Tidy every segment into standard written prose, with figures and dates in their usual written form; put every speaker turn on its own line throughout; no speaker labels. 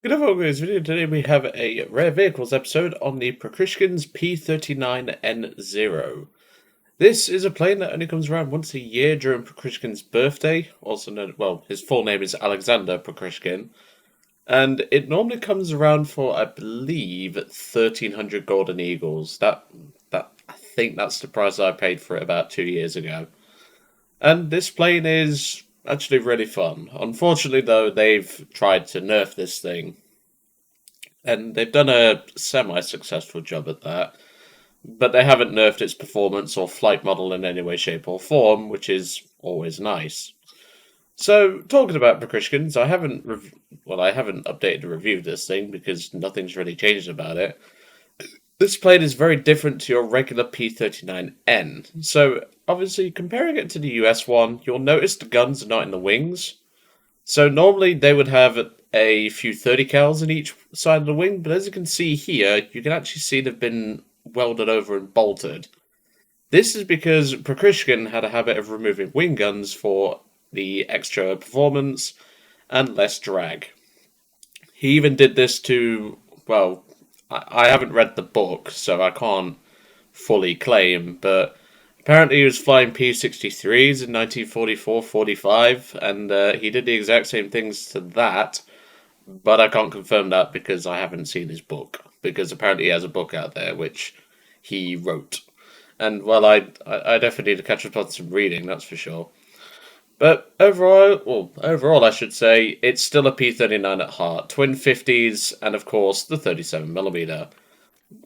Good afternoon, guys. Video today we have a rare vehicles episode on the Pokryshkin's P-39N-0. This is a plane that only comes around once a year during Pokryshkin's birthday, also known, well, his full name is Alexander Pokryshkin, and it normally comes around for, I believe, 1,300 golden eagles. I think that's the price I paid for it about 2 years ago. And this plane is actually really fun. Unfortunately, though, they've tried to nerf this thing, and they've done a semi-successful job at that, but they haven't nerfed its performance or flight model in any way, shape, or form, which is always nice. So, talking about Pokryshkins, I haven't updated the review of this thing because nothing's really changed about it. This plane is very different to your regular P-39N. So, obviously, comparing it to the US one, you'll notice the guns are not in the wings. So, normally they would have a few 30 cals in each side of the wing, but as you can see here, you can actually see they've been welded over and bolted. This is because Pokryshkin had a habit of removing wing guns for the extra performance and less drag. He even did this to, well, I haven't read the book, so I can't fully claim, but apparently he was flying P-63s in 1944-45, and he did the exact same things to that, but I can't confirm that because I haven't seen his book, because apparently he has a book out there which he wrote. And, well, I definitely need to catch up on some reading, that's for sure. But overall, I should say, it's still a P-39 at heart. Twin 50s, and of course, the 37mm.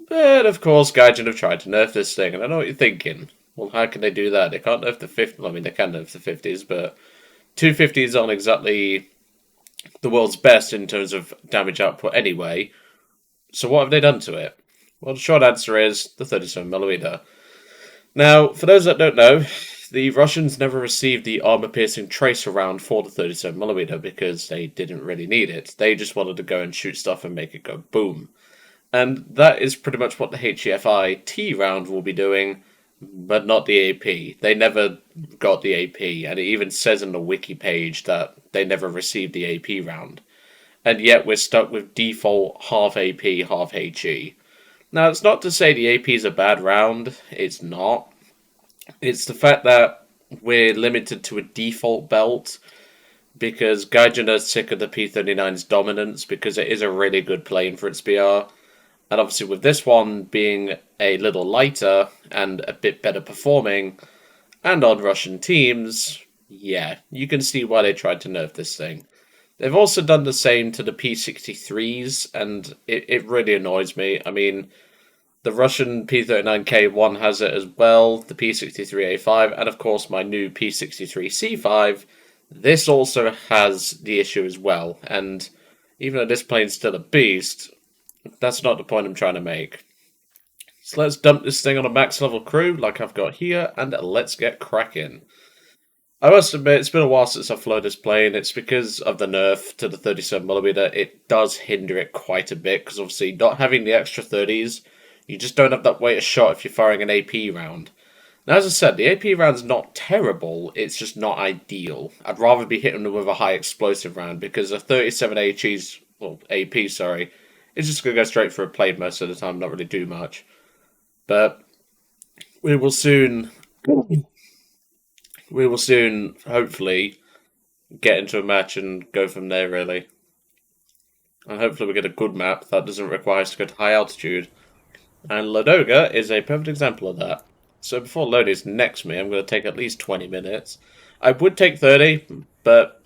But, of course, Gaijin have tried to nerf this thing, and I know what you're thinking. Well, how can they do that? They can't nerf the 50s. I mean, they can nerf the 50s, but 250s aren't exactly the world's best in terms of damage output anyway. So what have they done to it? Well, the short answer is the 37mm. Now, for those that don't know, the Russians never received the armor-piercing tracer round for the 37mm because they didn't really need it. They just wanted to go and shoot stuff and make it go boom. And that is pretty much what the HEFI T round will be doing, but not the AP. They never got the AP, and it even says in the wiki page that they never received the AP round. And yet we're stuck with default half AP, half HE. Now, it's not to say the AP is a bad round. It's not. It's the fact that we're limited to a default belt because Gaijin are sick of the P-39's dominance because it is a really good plane for its BR. And obviously with this one being a little lighter and a bit better performing and on Russian teams, yeah, you can see why they tried to nerf this thing. They've also done the same to the P-63s, and it really annoys me. I mean, the Russian P-39K1 has it as well, the P-63A5, and of course my new P-63C5. This also has the issue as well, and even though this plane's still a beast, that's not the point I'm trying to make. So let's dump this thing on a max level crew like I've got here, and let's get cracking. I must admit, it's been a while since I've flown this plane. It's because of the nerf to the 37mm. It does hinder it quite a bit, because obviously not having the extra 30s, you just don't have that weight of shot if you're firing an AP round. Now, as I said, the AP round's not terrible, it's just not ideal. I'd rather be hitting them with a high explosive round, because a 37 AP's, well, AP, sorry, it's just going to go straight for a plane most of the time, not really do much. But we will soon, hopefully, get into a match and go from there, really. And hopefully we get a good map that doesn't require us to go to high altitude. And Ladoga is a perfect example of that. So before Lodi's next me, I'm going to take at least 20 minutes. I would take 30, but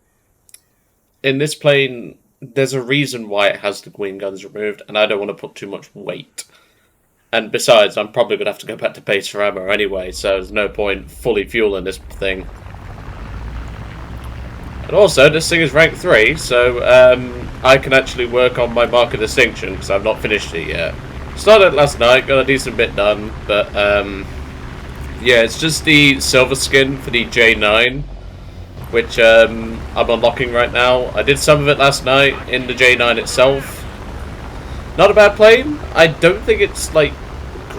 in this plane, there's a reason why it has the wing guns removed, and I don't want to put too much weight. And besides, I'm probably going to have to go back to base for ammo anyway, so there's no point fully fueling this thing. And also, this thing is rank 3, so I can actually work on my mark of distinction, because I've not finished it yet. Started last night, got a decent bit done, but yeah, it's just the silver skin for the J9, which I'm unlocking right now. I did some of it last night in the J9 itself. Not a bad plane. I don't think it's, like,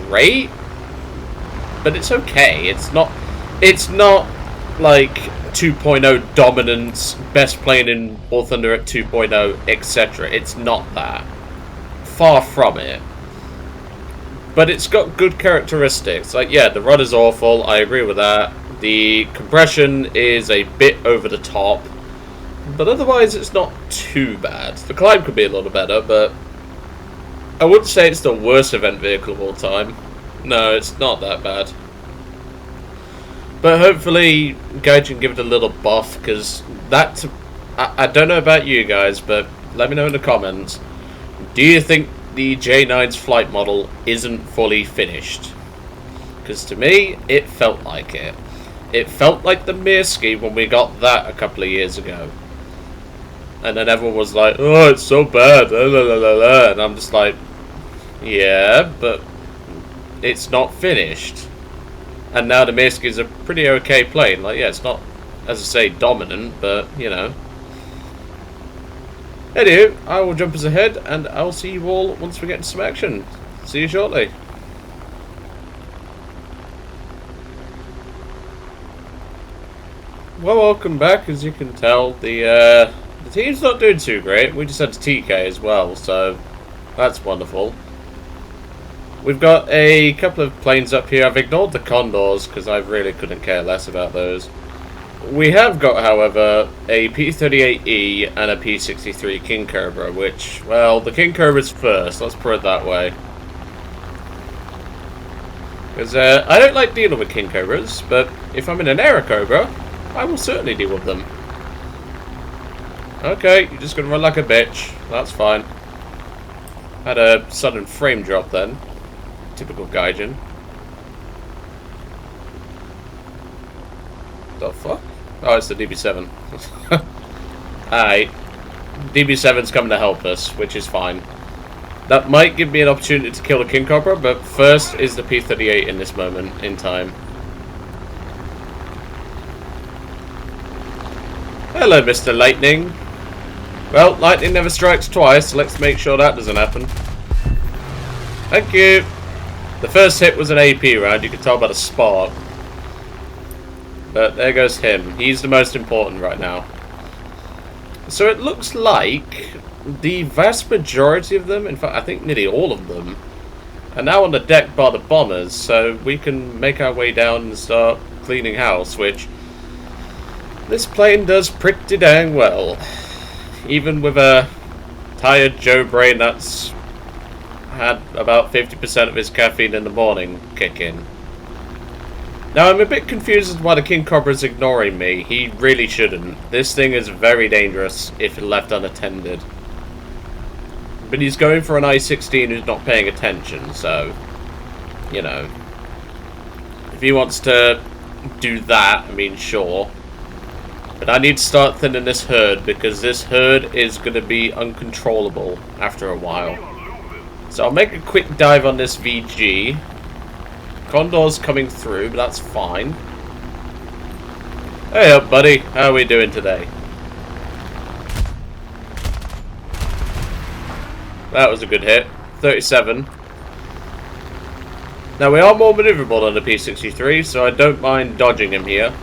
great, but it's okay. It's not like 2.0 dominance, best plane in War Thunder at 2.0, etc. It's not that. Far from it. But it's got good characteristics. Like, yeah, the rudder's awful, I agree with that. The compression is a bit over the top. But otherwise, it's not too bad. The climb could be a little better, but I wouldn't say it's the worst event vehicle of all time. No, it's not that bad. But hopefully, Gaijin give it a little buff, because that... I don't know about you guys, but let me know in the comments. Do you think the J9's flight model isn't fully finished? Because to me, it felt like it. It felt like the Mirsky when we got that a couple of years ago. And then everyone was like, oh, it's so bad, and I'm just like, yeah, but it's not finished. And now the Mirsky is a pretty okay plane. Like, yeah, it's not, as I say, dominant, but, you know. Anywho, I will jump us ahead, and I'll see you all once we get into some action. See you shortly. Well, welcome back. As you can tell, the team's not doing too great. We just had TK as well, so that's wonderful. We've got a couple of planes up here. I've ignored the Condors because I really couldn't care less about those. We have got, however, a P-38E and a P-63 King Cobra, which, well, the King Cobra's first. Let's put it that way. Because I don't like dealing with King Cobras, but if I'm in an Aero Cobra, I will certainly deal with them. Okay, you're just going to run like a bitch. That's fine. Had a sudden frame drop then. Typical Gaijin. The fuck? Oh, it's the DB7. Alright. DB7's coming to help us, which is fine. That might give me an opportunity to kill the King Cobra, but first is the P-38 in this moment in time. Hello, Mr. Lightning. Well, lightning never strikes twice, so let's make sure that doesn't happen. Thank you. The first hit was an AP round, you can tell by the spark. But there goes him. He's the most important right now. So it looks like the vast majority of them, in fact I think nearly all of them, are now on the deck by the bombers, so we can make our way down and start cleaning house, which this plane does pretty dang well. Even with a tired Joe brain that's had about 50% of his caffeine in the morning kick in. Now I'm a bit confused as to why the King Cobra is ignoring me. He really shouldn't. This thing is very dangerous if left unattended. But he's going for an I-16 who's not paying attention, so, you know. If he wants to do that, I mean, sure. But I need to start thinning this herd, because this herd is going to be uncontrollable after a while. So I'll make a quick dive on this VG. Condor's coming through, but that's fine. Hey up, buddy. How are we doing today? That was a good hit. 37. Now we are more maneuverable than the P-63, so I don't mind dodging him here.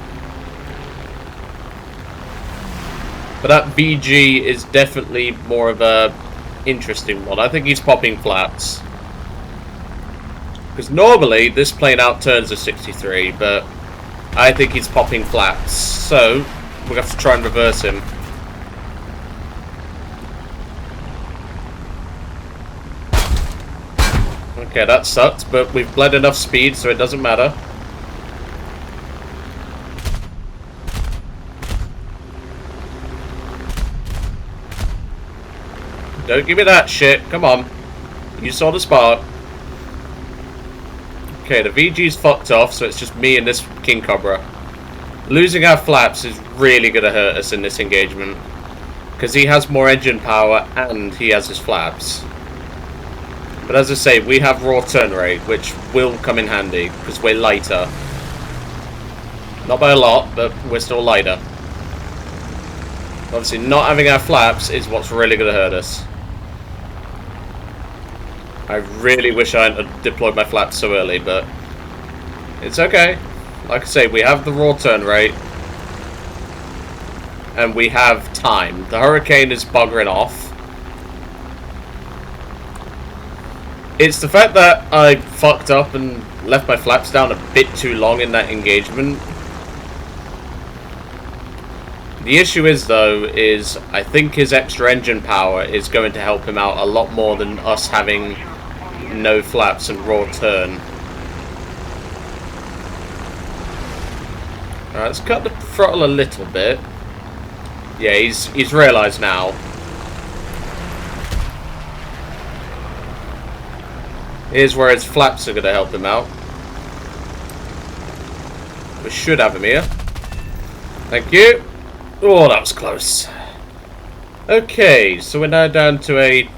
But that VG is definitely more of a interesting one. I think he's popping flaps. Because normally this plane outturns a 63, but I think he's popping flaps. So we'll have to try and reverse him. Okay, that sucked, but we've bled enough speed, so it doesn't matter. Don't give me that shit. Come on. You saw the spark. Okay, the VG's fucked off, so it's just me and this King Cobra. Losing our flaps is really going to hurt us in this engagement. Because he has more engine power and he has his flaps. But as I say, we have raw turn rate, which will come in handy, because we're lighter. Not by a lot, but we're still lighter. Obviously, not having our flaps is what's really going to hurt us. I really wish I hadn't deployed my flaps so early, but it's okay. Like I say, we have the raw turn rate. and we have time. The hurricane is buggering off. It's the fact that I fucked up and left my flaps down a bit too long in that engagement. The issue is, though, is I think his extra engine power is going to help him out a lot more than us having no flaps and raw turn. Alright, let's cut the throttle a little bit. Yeah, he's realised now. Here's where his flaps are going to help him out. We should have him here. Thank you. Oh, that was close. Okay, so we're now down to a...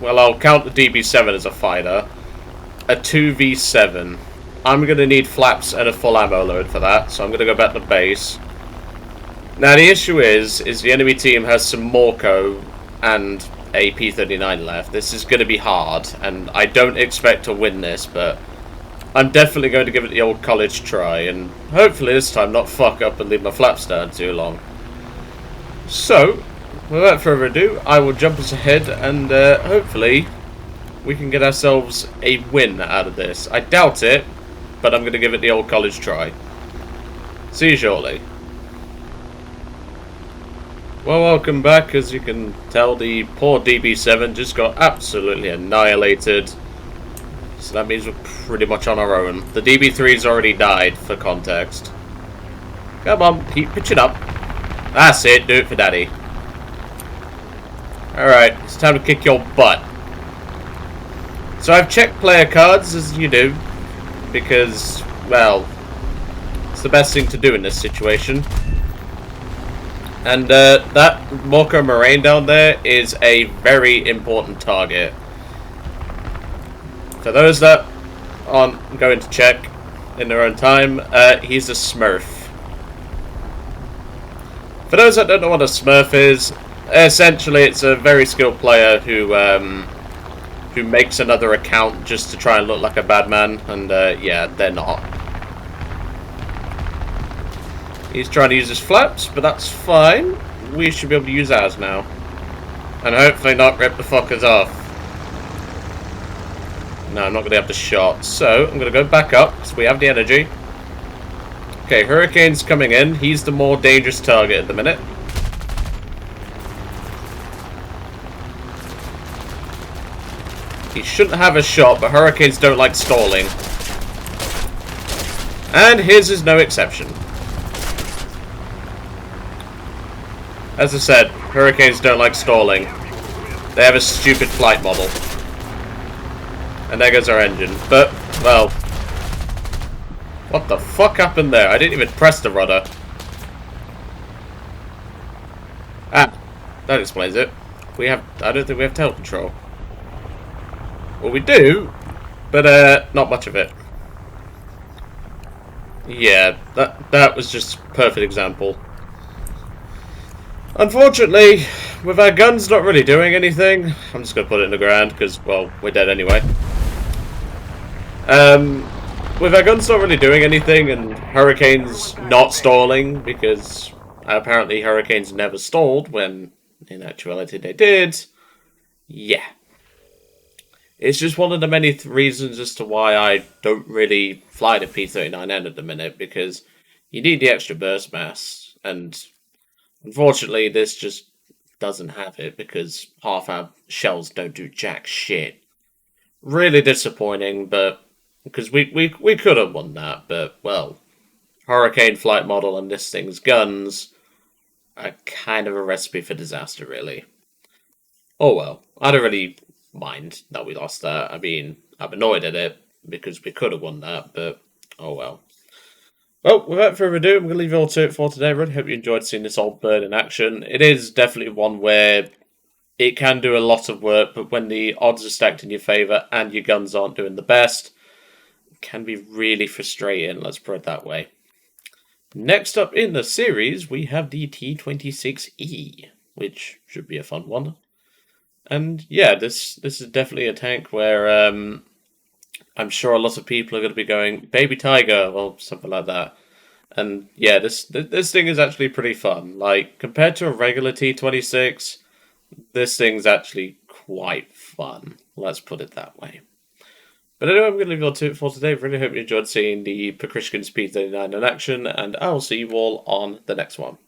Well, I'll count the DB7 as a fighter. A 2v7. I'm going to need flaps and a full ammo load for that, so I'm going to go back to base. Now, the issue is the enemy team has some Morco and a P-39 left. This is going to be hard, and I don't expect to win this, but I'm definitely going to give it the old college try, and hopefully this time not fuck up and leave my flaps down too long. So, without further ado, I will jump us ahead, and hopefully we can get ourselves a win out of this. I doubt it, but I'm going to give it the old college try. See you shortly. Well, welcome back. As you can tell, the poor DB7 just got absolutely annihilated. So that means we're pretty much on our own. The DB3's already died, for context. Come on, keep pitching up. That's it, do it for daddy. Alright, it's time to kick your butt. So I've checked player cards, as you do, because, well, it's the best thing to do in this situation. And that Morco Moraine down there is a very important target. For those that aren't going to check in their own time, he's a Smurf. For those that don't know what a Smurf is, essentially it's a very skilled player who makes another account just to try and look like a bad man, and yeah, they're not. He's trying to use his flaps, but that's fine. We should be able to use ours now. And hopefully not rip the fuckers off. No, I'm not going to have the shot. So, I'm going to go back up, because we have the energy. Okay, Hurricane's coming in. He's the more dangerous target at the minute. He shouldn't have a shot, but Hurricanes don't like stalling. And his is no exception. As I said, Hurricanes don't like stalling. They have a stupid flight model. And there goes our engine. But, well... What the fuck happened there? I didn't even press the rudder. Ah, that explains it. I don't think we have tail control. Well, we do, but not much of it. Yeah, that was just a perfect example. Unfortunately, with our guns not really doing anything, I'm just going to put it in the ground because, well, we're dead anyway. With our guns not really doing anything and Hurricanes not stalling, because apparently Hurricanes never stalled when in actuality they did, yeah. It's just one of the many reasons as to why I don't really fly the P-39N at the minute, because you need the extra burst mass, and unfortunately, this just doesn't have it because half our shells don't do jack shit. Really disappointing, but because we could have won that, but well, Hurricane flight model and this thing's guns are kind of a recipe for disaster, really. Oh well, I don't really mind that we lost that. I mean, I'm annoyed at it because we could have won that, but oh well. Well, without further ado, I'm going to leave you all to it for today. I really hope you enjoyed seeing this old bird in action. It is definitely one where it can do a lot of work, but when the odds are stacked in your favour and your guns aren't doing the best, it can be really frustrating, let's put it that way. Next up in the series, we have the T-26E, which should be a fun one. And yeah, this is definitely a tank where I'm sure a lot of people are going to be going, Baby Tiger, or something like that. And yeah, this thing is actually pretty fun. Like compared to a regular T-26, this thing's actually quite fun. Let's put it that way. But anyway, I'm going to leave it to it for today. Really hope you enjoyed seeing the Pokryshkin P-39 in action, and I'll see you all on the next one.